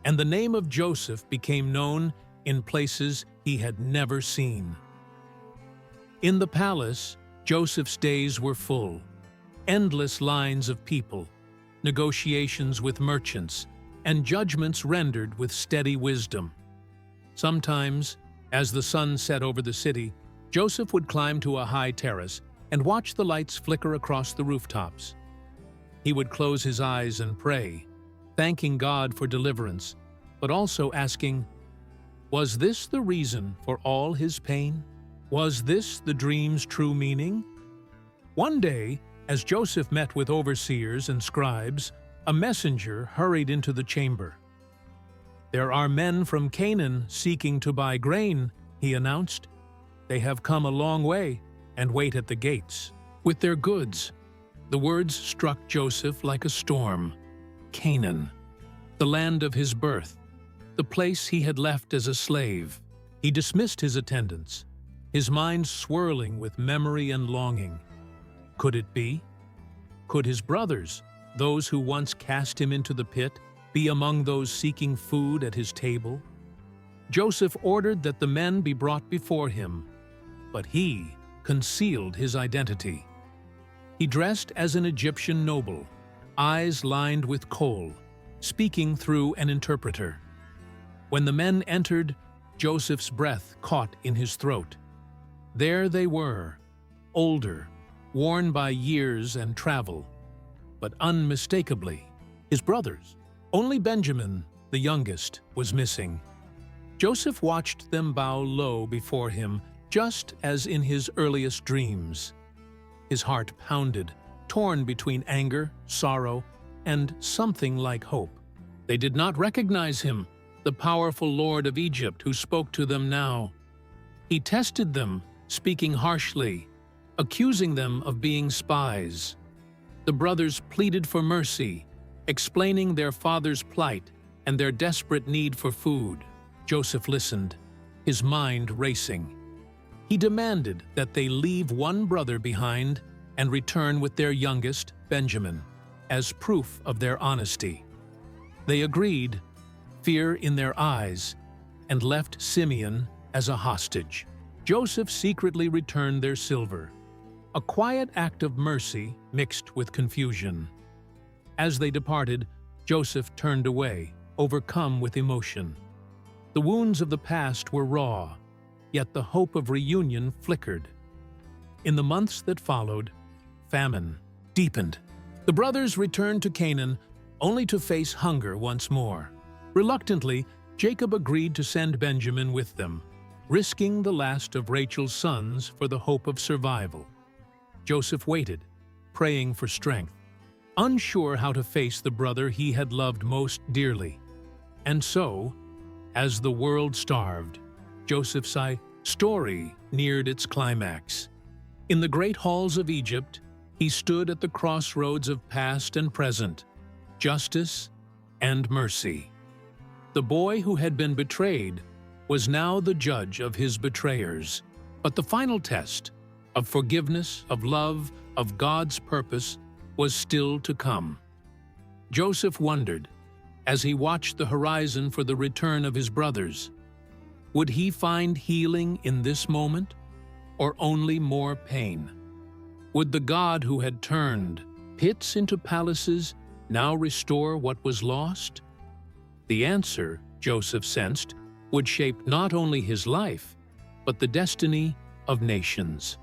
and the name of Joseph became known in places he had never seen. In the palace, Joseph's days were full. Endless lines of people, negotiations with merchants, and judgments rendered with steady wisdom. Sometimes, as the sun set over the city, Joseph would climb to a high terrace and watch the lights flicker across the rooftops. He would close his eyes and pray, thanking God for deliverance, but also asking, was this the reason for all his pain? Was this the dream's true meaning? One day, as Joseph met with overseers and scribes, a messenger hurried into the chamber. "There are men from Canaan seeking to buy grain," he announced. "They have come a long way and wait at the gates with their goods." The words struck Joseph like a storm. Canaan, the land of his birth, the place he had left as a slave. He dismissed his attendants, his mind swirling with memory and longing. Could it be? Could his brothers, those who once cast him into the pit, be among those seeking food at his table? Joseph ordered that the men be brought before him, but he concealed his identity. He dressed as an Egyptian noble, eyes lined with kohl, speaking through an interpreter. When the men entered, Joseph's breath caught in his throat. There they were, older, worn by years and travel, but unmistakably his brothers. Only Benjamin, the youngest, was missing. Joseph watched them bow low before him, just as in his earliest dreams. His heart pounded, torn between anger, sorrow, and something like hope. They did not recognize him, the powerful Lord of Egypt who spoke to them now. He tested them, speaking harshly, accusing them of being spies. The brothers pleaded for mercy, explaining their father's plight and their desperate need for food. Joseph listened, his mind racing. He demanded that they leave one brother behind and return with their youngest, Benjamin, as proof of their honesty. They agreed, fear in their eyes, and left Simeon as a hostage. Joseph secretly returned their silver, a quiet act of mercy mixed with confusion. As they departed, Joseph turned away, overcome with emotion. The wounds of the past were raw, yet the hope of reunion flickered. In the months that followed, famine deepened. The brothers returned to Canaan only to face hunger once more. Reluctantly, Jacob agreed to send Benjamin with them, risking the last of Rachel's sons for the hope of survival. Joseph waited, praying for strength, unsure how to face the brother he had loved most dearly. And so, as the world starved, Joseph's story neared its climax. In the great halls of Egypt, he stood at the crossroads of past and present, justice and mercy. The boy who had been betrayed was now the judge of his betrayers. But the final test of forgiveness, of love, of God's purpose was still to come. Joseph wondered, as he watched the horizon for the return of his brothers, would he find healing in this moment, or only more pain? Would the God who had turned pits into palaces now restore what was lost? The answer, Joseph sensed, would shape not only his life, but the destiny of nations.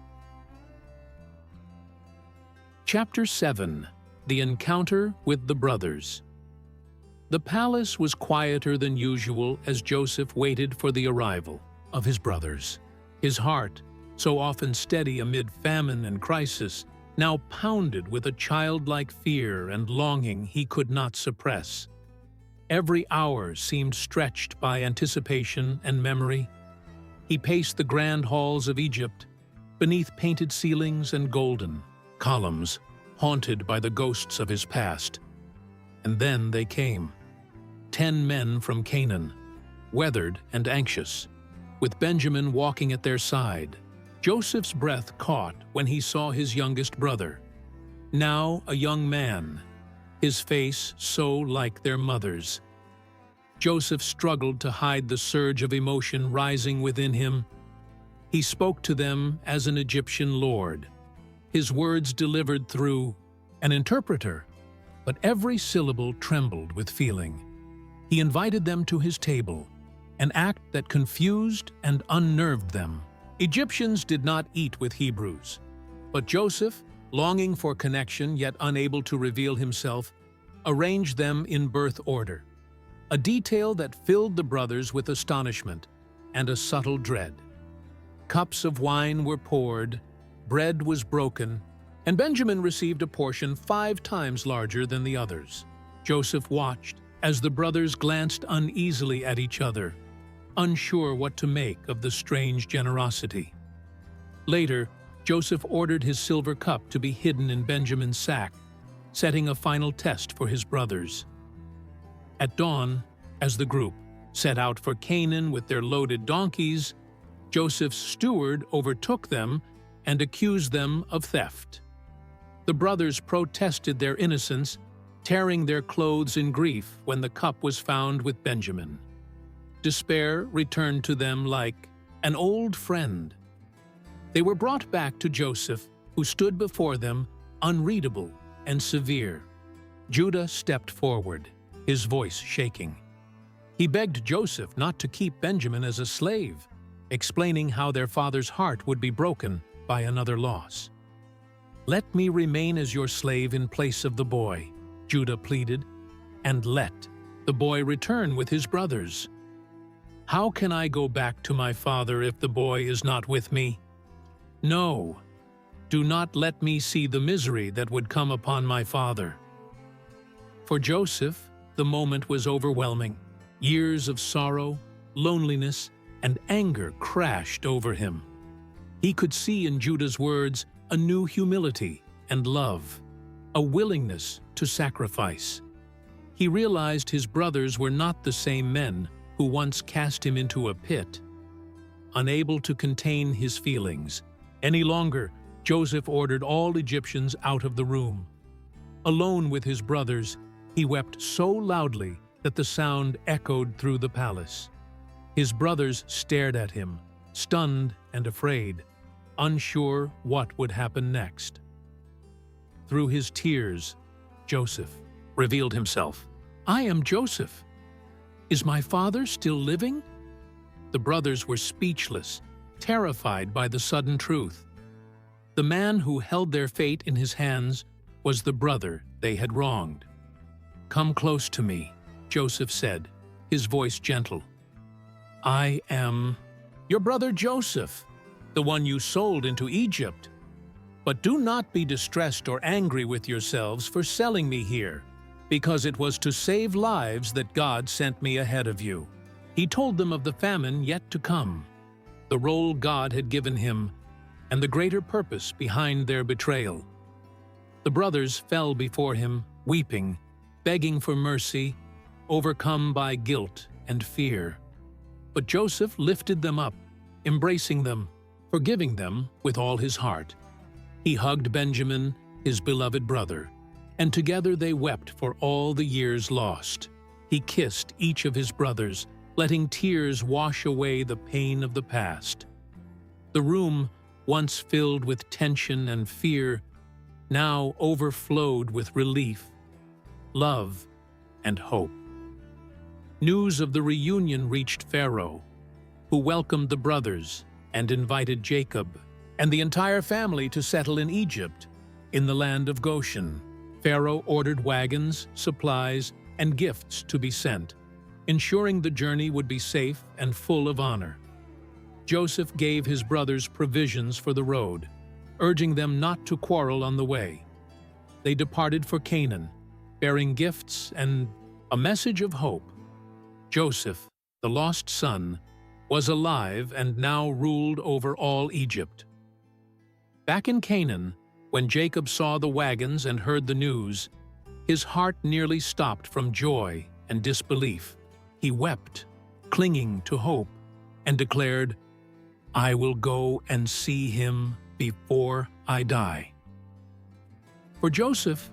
Chapter 7. The Encounter with the Brothers. The palace was quieter than usual as Joseph waited for the arrival of his brothers. His heart, so often steady amid famine and crisis, now pounded with a childlike fear and longing he could not suppress. Every hour seemed stretched by anticipation and memory. He paced the grand halls of Egypt, beneath painted ceilings and golden columns, haunted by the ghosts of his past. And then they came. 10 men from Canaan, weathered and anxious, with Benjamin walking at their side. Joseph's breath caught when he saw his youngest brother, now a young man, his face so like their mother's. Joseph struggled to hide the surge of emotion rising within him. He spoke to them as an Egyptian lord, his words delivered through an interpreter, but every syllable trembled with feeling. He invited them to his table, an act that confused and unnerved them. Egyptians did not eat with Hebrews, but Joseph, longing for connection yet unable to reveal himself, arranged them in birth order, a detail that filled the brothers with astonishment and a subtle dread. Cups of wine were poured, bread was broken, and Benjamin received a portion 5 times larger than the others. Joseph watched as the brothers glanced uneasily at each other, unsure what to make of the strange generosity. Later, Joseph ordered his silver cup to be hidden in Benjamin's sack, setting a final test for his brothers. At dawn, as the group set out for Canaan with their loaded donkeys, Joseph's steward overtook them and accused them of theft. The brothers protested their innocence, tearing their clothes in grief when the cup was found with Benjamin. Despair returned to them like an old friend. They were brought back to Joseph, who stood before them, unreadable and severe. Judah stepped forward, his voice shaking. He begged Joseph not to keep Benjamin as a slave, explaining how their father's heart would be broken by another loss. "Let me remain as your slave in place of the boy," Judah pleaded, "and let the boy return with his brothers. How can I go back to my father if the boy is not with me? No, do not let me see the misery that would come upon my father." For Joseph, the moment was overwhelming. Years of sorrow, loneliness, and anger crashed over him. He could see in Judah's words a new humility and love, a willingness to sacrifice. He realized his brothers were not the same men who once cast him into a pit. Unable to contain his feelings any longer, Joseph ordered all Egyptians out of the room. Alone with his brothers, he wept so loudly that the sound echoed through the palace. His brothers stared at him, stunned and afraid, unsure what would happen next. Through his tears, Joseph revealed himself. "I am Joseph. Is my father still living?" The brothers were speechless, terrified by the sudden truth. The man who held their fate in his hands was the brother they had wronged. "Come close to me," Joseph said, his voice gentle. "I am your brother Joseph, the one you sold into Egypt. But do not be distressed or angry with yourselves for selling me here, because it was to save lives that God sent me ahead of you." He told them of the famine yet to come, the role God had given him, and the greater purpose behind their betrayal. The brothers fell before him, weeping, begging for mercy, overcome by guilt and fear. But Joseph lifted them up, embracing them, forgiving them with all his heart. He hugged Benjamin, his beloved brother, and together they wept for all the years lost. He kissed each of his brothers, letting tears wash away the pain of the past. The room, once filled with tension and fear, now overflowed with relief, love, and hope. News of the reunion reached Pharaoh, who welcomed the brothers and invited Jacob and the entire family to settle in Egypt, in the land of Goshen. Pharaoh ordered wagons, supplies, and gifts to be sent, ensuring the journey would be safe and full of honor. Joseph gave his brothers provisions for the road, urging them not to quarrel on the way. They departed for Canaan, bearing gifts and a message of hope. Joseph, the lost son, was alive and now ruled over all Egypt. Back in Canaan, when Jacob saw the wagons and heard the news, his heart nearly stopped from joy and disbelief. He wept, clinging to hope, and declared, "I will go and see him before I die." For Joseph,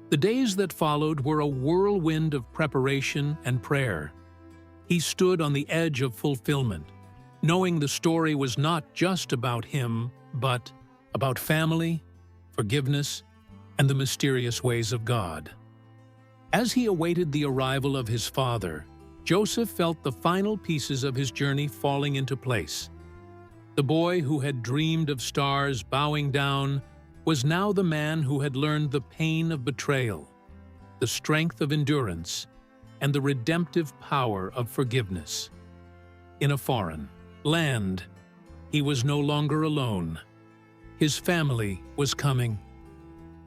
the days that followed were a whirlwind of preparation and prayer. He stood on the edge of fulfillment, knowing the story was not just about him, but about family, forgiveness, and the mysterious ways of God. As he awaited the arrival of his father, Joseph felt the final pieces of his journey falling into place. The boy who had dreamed of stars bowing down was now the man who had learned the pain of betrayal, the strength of endurance, and the redemptive power of forgiveness. In a foreign land, he was no longer alone. His family was coming.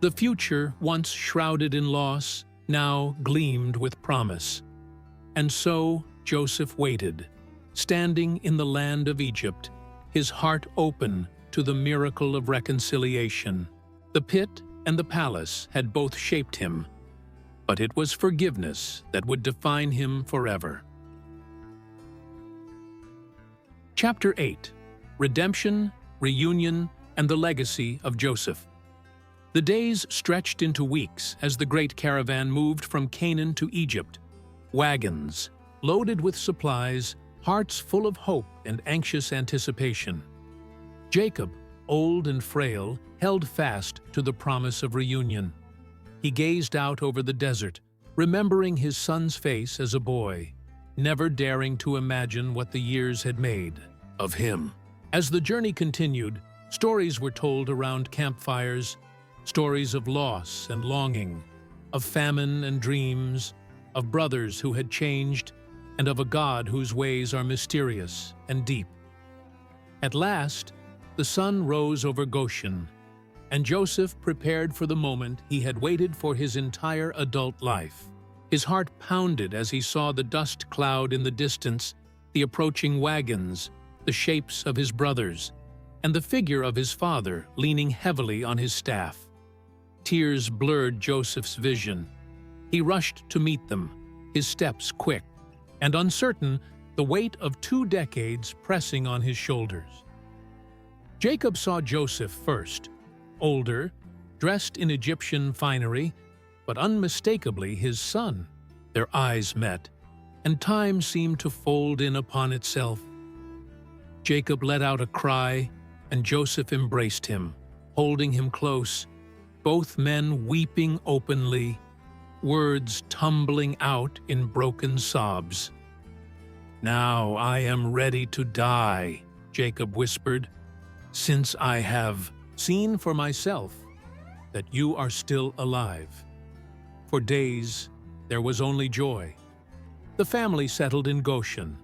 The future, once shrouded in loss, now gleamed with promise. And so Joseph waited, standing in the land of Egypt, his heart open to the miracle of reconciliation. The pit and the palace had both shaped him, but it was forgiveness that would define him forever. Chapter 8: Redemption, Reunion, and the Legacy of Joseph. The days stretched into weeks as the great caravan moved from Canaan to Egypt. Wagons, loaded with supplies, hearts full of hope and anxious anticipation. Jacob, old and frail, held fast to the promise of reunion. He gazed out over the desert, remembering his son's face as a boy, never daring to imagine what the years had made of him. As the journey continued, stories were told around campfires, stories of loss and longing, of famine and dreams, of brothers who had changed, and of a God whose ways are mysterious and deep. At last, the sun rose over Goshen, and Joseph prepared for the moment he had waited for his entire adult life. His heart pounded as he saw the dust cloud in the distance, the approaching wagons, the shapes of his brothers, and the figure of his father leaning heavily on his staff. Tears blurred Joseph's vision. He rushed to meet them, his steps quick and uncertain, the weight of 2 decades pressing on his shoulders. Jacob saw Joseph first, older, dressed in Egyptian finery, but unmistakably his son. Their eyes met, and time seemed to fold in upon itself. Jacob let out a cry, and Joseph embraced him, holding him close, both men weeping openly, words tumbling out in broken sobs. "Now I am ready to die," Jacob whispered, "since I have seen for myself that you are still alive." For days, there was only joy. The family settled in Goshen,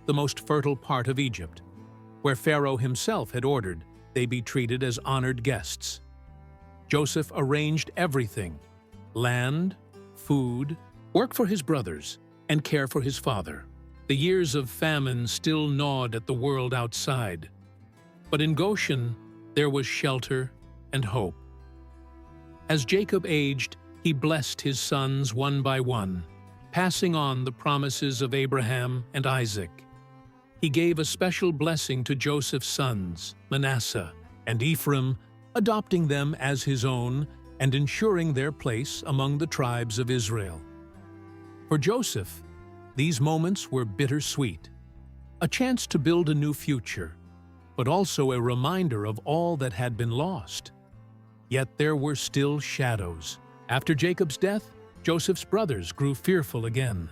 the most fertile part of Egypt, where Pharaoh himself had ordered they be treated as honored guests. Joseph arranged everything: land, food, work for his brothers, and care for his father. The years of famine still gnawed at the world outside, but in Goshen there was shelter and hope. As Jacob aged, he blessed his sons one by one, passing on the promises of Abraham and Isaac. He gave a special blessing to Joseph's sons, Manasseh and Ephraim, adopting them as his own and ensuring their place among the tribes of Israel. For Joseph, these moments were bittersweet, a chance to build a new future, but also a reminder of all that had been lost. Yet there were still shadows. After Jacob's death, Joseph's brothers grew fearful again.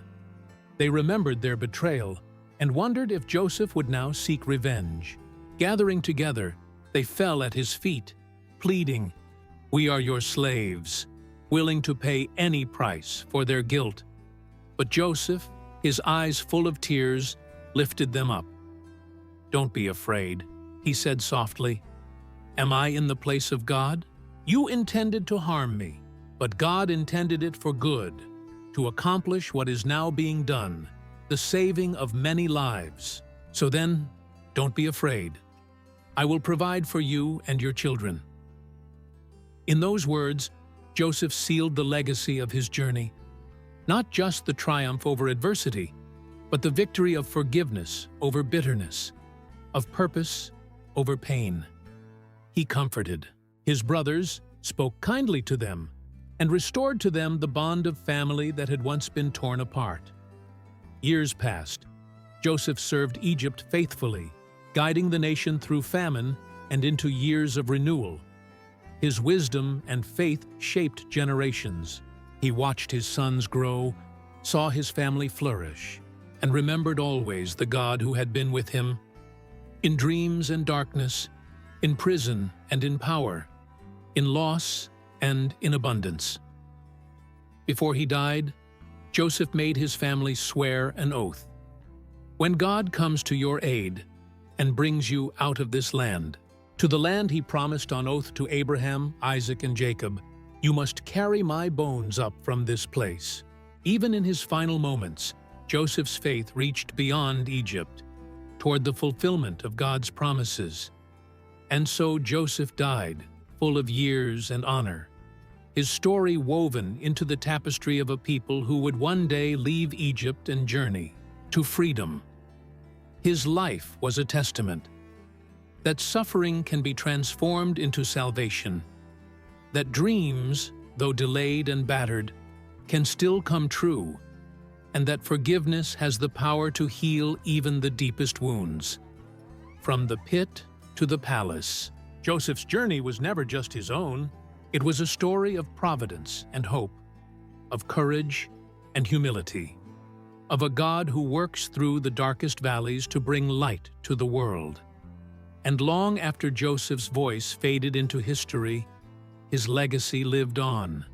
They remembered their betrayal and wondered if Joseph would now seek revenge. Gathering together, they fell at his feet, pleading, "We are your slaves," willing to pay any price for their guilt. But Joseph, his eyes full of tears, lifted them up. "Don't be afraid," he said softly. Am I in the place of God? You intended to harm me, but God intended it for good, to accomplish what is now being done, the saving of many lives. So then, don't be afraid. I will provide for you and your children." In those words, Joseph sealed the legacy of his journey, not just the triumph over adversity, but the victory of forgiveness over bitterness, of purpose over pain. He comforted his brothers, spoke kindly to them, and restored to them the bond of family that had once been torn apart. Years passed. Joseph served Egypt faithfully, guiding the nation through famine and into years of renewal. His wisdom and faith shaped generations. He watched his sons grow, saw his family flourish, and remembered always the God who had been with him, in dreams and darkness, in prison and in power, in loss and in abundance. Before he died, Joseph made his family swear an oath. When God comes to your aid and brings you out of this land, to the land he promised on oath to Abraham, Isaac, and Jacob, you must carry my bones up from this place. Even in his final moments, Joseph's faith reached beyond Egypt, toward the fulfillment of God's promises. And so Joseph died, full of years and honor, his story woven into the tapestry of a people who would one day leave Egypt and journey to freedom. His life was a testament that suffering can be transformed into salvation, that dreams, though delayed and battered, can still come true, and that forgiveness has the power to heal even the deepest wounds. From the pit to the palace, Joseph's journey was never just his own. It was a story of providence and hope, of courage and humility, of a God who works through the darkest valleys to bring light to the world. And long after Joseph's voice faded into history, his legacy lived on,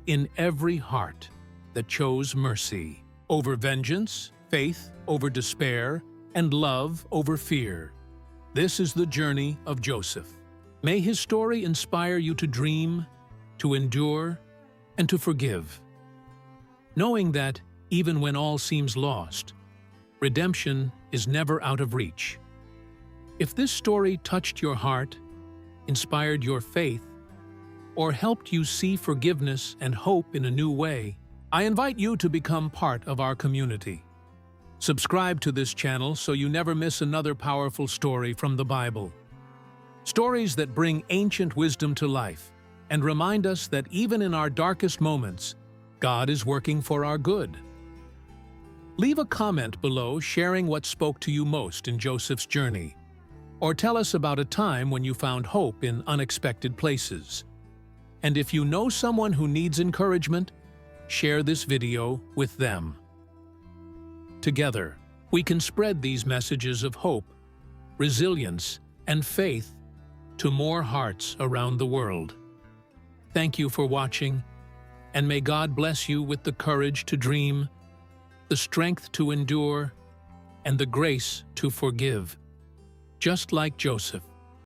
in every heart that chose mercy over vengeance, faith over despair, and love over fear. This is the journey of Joseph. May his story inspire you to dream, to endure, and to forgive, knowing that, even when all seems lost, redemption is never out of reach. If this story touched your heart, inspired your faith, or helped you see forgiveness and hope in a new way, I invite you to become part of our community. Subscribe to this channel so you never miss another powerful story from the Bible. Stories that bring ancient wisdom to life and remind us that even in our darkest moments, God is working for our good. Leave a comment below sharing what spoke to you most in Joseph's journey, or tell us about a time when you found hope in unexpected places. And if you know someone who needs encouragement, share this video with them. Together, we can spread these messages of hope, resilience, and faith to more hearts around the world. Thank you for watching, and may God bless you with the courage to dream, the strength to endure, and the grace to forgive, just like Joseph.